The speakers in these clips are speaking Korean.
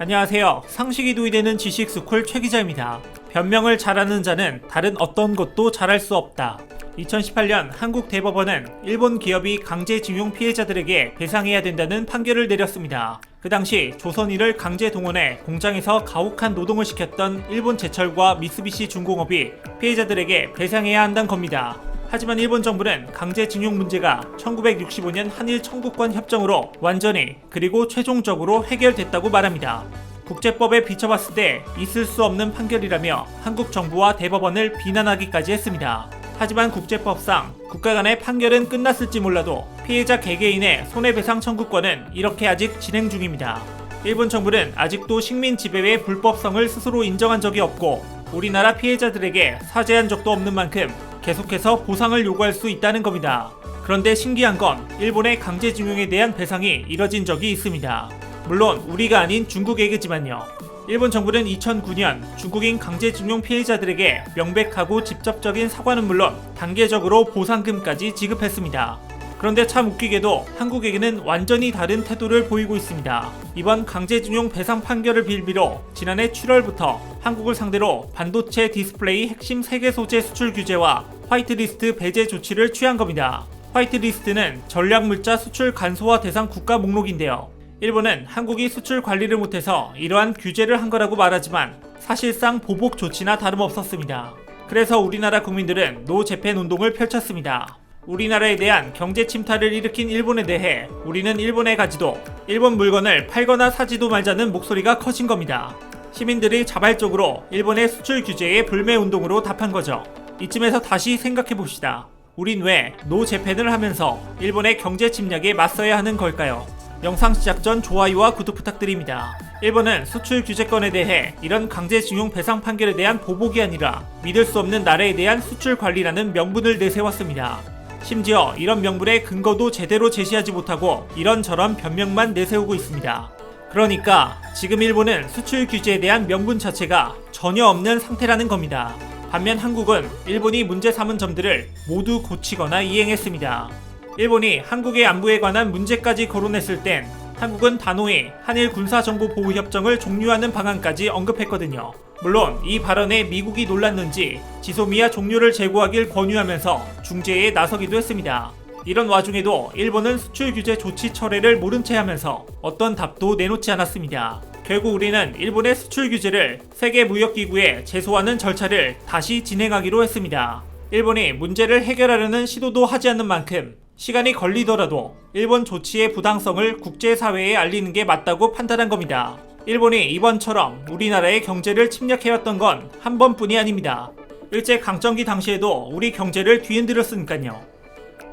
안녕하세요. 상식이 도의되는 지식스쿨 최 기자입니다. 변명을 잘하는 자는 다른 어떤 것도 잘할 수 없다. 2018년 한국 대법원은 일본 기업이 강제징용 피해자들에게 배상해야 된다는 판결을 내렸습니다. 그 당시 조선인을 강제 동원해 공장에서 가혹한 노동을 시켰던 일본 제철과 미쓰비시 중공업이 피해자들에게 배상해야 한다는 겁니다. 하지만 일본 정부는 강제징용 문제가 1965년 한일 청구권 협정으로 완전히 그리고 최종적으로 해결됐다고 말합니다. 국제법에 비춰봤을 때 있을 수 없는 판결이라며 한국 정부와 대법원을 비난하기까지 했습니다. 하지만 국제법상 국가 간의 판결은 끝났을지 몰라도 피해자 개개인의 손해배상 청구권은 이렇게 아직 진행 중입니다. 일본 정부는 아직도 식민 지배의 불법성을 스스로 인정한 적이 없고 우리나라 피해자들에게 사죄한 적도 없는 만큼 계속해서 보상을 요구할 수 있다는 겁니다. 그런데 신기한 건 일본의 강제징용에 대한 배상이 이뤄진 적이 있습니다. 물론 우리가 아닌 중국에게지만요. 일본 정부는 2009년 중국인 강제징용 피해자들에게 명백하고 직접적인 사과는 물론 단계적으로 보상금까지 지급했습니다. 그런데 참 웃기게도 한국에게는 완전히 다른 태도를 보이고 있습니다. 이번 강제징용 배상 판결을 빌미로 지난해 7월부터 한국을 상대로 반도체 디스플레이 핵심 3개 소재 수출 규제와 화이트리스트 배제 조치를 취한 겁니다. 화이트리스트는 전략물자 수출 간소화 대상 국가 목록인데요. 일본은 한국이 수출 관리를 못해서 이러한 규제를 한 거라고 말하지만 사실상 보복 조치나 다름없었습니다. 그래서 우리나라 국민들은 노 재팬 운동을 펼쳤습니다. 우리나라에 대한 경제 침탈을 일으킨 일본에 대해 우리는 일본에 가지도 일본 물건을 팔거나 사지도 말자는 목소리가 커진 겁니다. 시민들이 자발적으로 일본의 수출 규제에 불매 운동으로 답한 거죠. 이쯤에서 다시 생각해 봅시다. 우린 왜 노 재팬을 하면서 일본의 경제 침략에 맞서야 하는 걸까요? 영상 시작 전 좋아요와 구독 부탁드립니다. 일본은 수출 규제권에 대해 이런 강제징용 배상 판결에 대한 보복이 아니라 믿을 수 없는 나라에 대한 수출 관리라는 명분을 내세웠습니다. 심지어 이런 명분의 근거도 제대로 제시하지 못하고 이런저런 변명만 내세우고 있습니다. 그러니까 지금 일본은 수출 규제에 대한 명분 자체가 전혀 없는 상태라는 겁니다. 반면 한국은 일본이 문제 삼은 점들을 모두 고치거나 이행했습니다. 일본이 한국의 안보에 관한 문제까지 거론했을 땐 한국은 단호히 한일 군사정보보호협정을 종료하는 방안까지 언급했거든요. 물론 이 발언에 미국이 놀랐는지 지소미아 종료를 재고하길 권유하면서 중재에 나서기도 했습니다. 이런 와중에도 일본은 수출 규제 조치 철회를 모른 채 하면서 어떤 답도 내놓지 않았습니다. 결국 우리는 일본의 수출 규제를 세계무역기구에 제소하는 절차를 다시 진행하기로 했습니다. 일본이 문제를 해결하려는 시도도 하지 않는 만큼 시간이 걸리더라도 일본 조치의 부당성을 국제사회에 알리는 게 맞다고 판단한 겁니다. 일본이 이번처럼 우리나라의 경제를 침략해왔던 건 한 번뿐이 아닙니다. 일제강점기 당시에도 우리 경제를 뒤흔들었으니까요.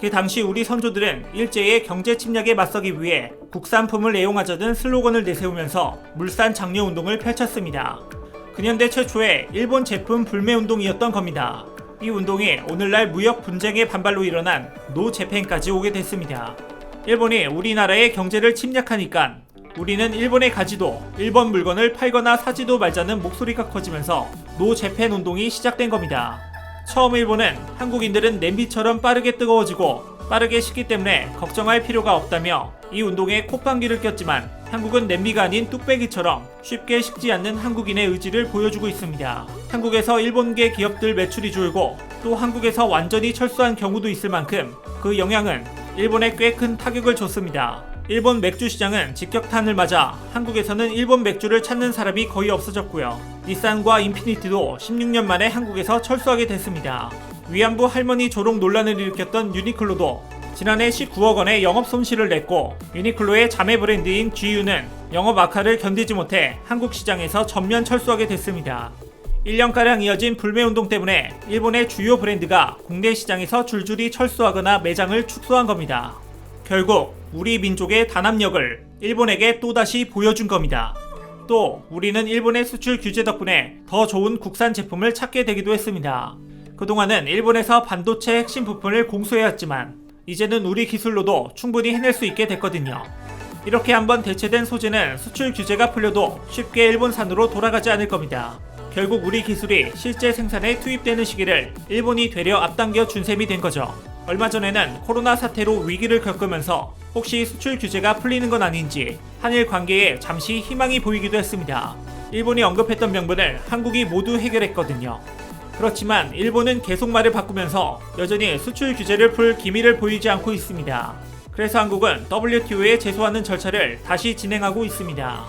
그 당시 우리 선조들은 일제의 경제 침략에 맞서기 위해 국산품을 애용하자는 슬로건을 내세우면서 물산 장려 운동을 펼쳤습니다. 근현대 최초의 일본 제품 불매 운동이었던 겁니다. 이 운동이 오늘날 무역 분쟁의 반발로 일어난 노 재팬까지 오게 됐습니다. 일본이 우리나라의 경제를 침략하니까 우리는 일본에 가지도 일본 물건을 팔거나 사지도 말자는 목소리가 커지면서 노 재팬 운동이 시작된 겁니다. 처음 일본은 한국인들은 냄비처럼 빠르게 뜨거워지고 빠르게 식기 때문에 걱정할 필요가 없다며 이 운동에 콧방귀를 꼈지만 한국은 냄비가 아닌 뚝배기처럼 쉽게 식지 않는 한국인의 의지를 보여주고 있습니다. 한국에서 일본계 기업들 매출이 줄고 또 한국에서 완전히 철수한 경우도 있을 만큼 그 영향은 일본에 꽤 큰 타격을 줬습니다. 일본 맥주 시장은 직격탄을 맞아 한국에서는 일본 맥주를 찾는 사람이 거의 없어졌고요. 닛산과 인피니티도 16년 만에 한국에서 철수하게 됐습니다. 위안부 할머니 조롱 논란을 일으켰던 유니클로도 지난해 19억 원의 영업 손실을 냈고 유니클로의 자매 브랜드인 GU는 영업 악화를 견디지 못해 한국 시장에서 전면 철수하게 됐습니다. 1년가량 이어진 불매운동 때문에 일본의 주요 브랜드가 국내 시장에서 줄줄이 철수하거나 매장을 축소한 겁니다. 결국 우리 민족의 단합력을 일본에게 또다시 보여준 겁니다. 또 우리는 일본의 수출 규제 덕분에 더 좋은 국산 제품을 찾게 되기도 했습니다. 그동안은 일본에서 반도체 핵심 부품을 공수해왔지만 이제는 우리 기술로도 충분히 해낼 수 있게 됐거든요. 이렇게 한번 대체된 소재는 수출 규제가 풀려도 쉽게 일본산으로 돌아가지 않을 겁니다. 결국 우리 기술이 실제 생산에 투입되는 시기를 일본이 되려 앞당겨 준 셈이 된 거죠. 얼마 전에는 코로나 사태로 위기를 겪으면서 혹시 수출 규제가 풀리는 건 아닌지 한일 관계에 잠시 희망이 보이기도 했습니다. 일본이 언급했던 명분을 한국이 모두 해결했거든요. 그렇지만 일본은 계속 말을 바꾸면서 여전히 수출 규제를 풀 기미를 보이지 않고 있습니다. 그래서 한국은 WTO에 제소하는 절차를 다시 진행하고 있습니다.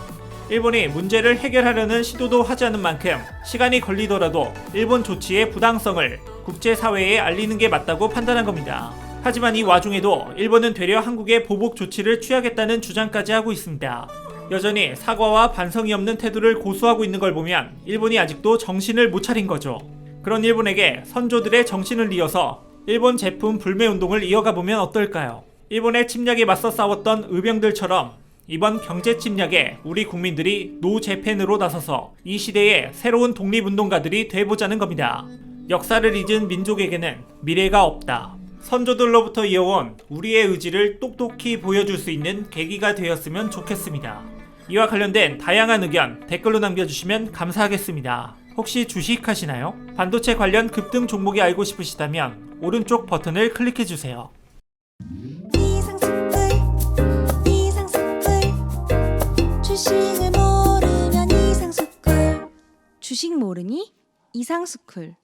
일본이 문제를 해결하려는 시도도 하지 않은 만큼 시간이 걸리더라도 일본 조치의 부당성을 국제사회에 알리는 게 맞다고 판단한 겁니다. 하지만 이 와중에도 일본은 되려 한국의 보복 조치를 취하겠다는 주장까지 하고 있습니다. 여전히 사과와 반성이 없는 태도를 고수하고 있는 걸 보면 일본이 아직도 정신을 못 차린 거죠. 그런 일본에게 선조들의 정신을 이어서 일본 제품 불매 운동을 이어가 보면 어떨까요? 일본의 침략에 맞서 싸웠던 의병들처럼 이번 경제 침략에 우리 국민들이 노재팬으로 나서서 이 시대의 새로운 독립운동가들이 돼보자는 겁니다. 역사를 잊은 민족에게는 미래가 없다. 선조들로부터 이어온 우리의 의지를 똑똑히 보여줄 수 있는 계기가 되었으면 좋겠습니다. 이와 관련된 다양한 의견 댓글로 남겨주시면 감사하겠습니다. 혹시 주식하시나요? 반도체 관련 급등 종목이 알고 싶으시다면 오른쪽 버튼을 클릭해주세요. 주식을 모르면 이상스쿨. 주식 모르니 이상스쿨.